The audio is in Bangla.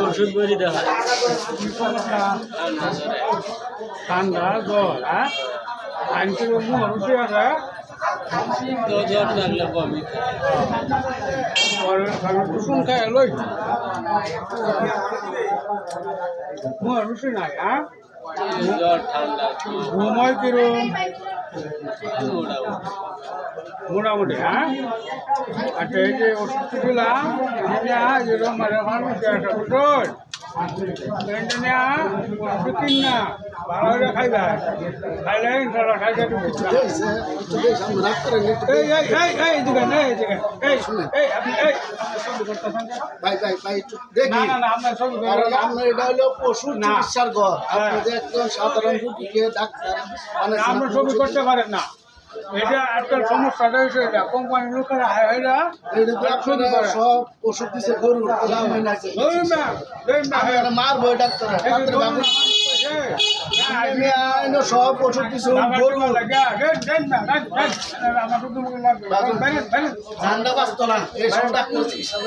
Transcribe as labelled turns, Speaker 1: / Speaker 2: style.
Speaker 1: ওষুধ বড়ি দেখা ঠান্ডা জ্বর হ্যাঁ আনতে মুহূর্তে আছে জ্বর লাগলে কমই কুসুম খায় লই মুহূর্তে নাই হ্যাঁ জ্বর ঠান্ডা ঘুমায় কিরম মোটামুটি হ্যাঁ আচ্ছা এই যে ওষুধ দিলাম যেরকম ফার্মেসি আছে বুঝল কিন না ভালো হলে খাইবা খাইলে ইনশাল্লাহ খাইতে আমরা ছবি করতে পারেন না এটা একটা সমস্যাটা হয়েছে এটা কোম্পানির লোকেরা
Speaker 2: সব ওষুধ দিচ্ছে গরু মারবো ডাক্তার সব ওষুধ দিচ্ছে গরু ঠান্ডা বাঁচত না এইসব ডাক্তার চিকিৎসা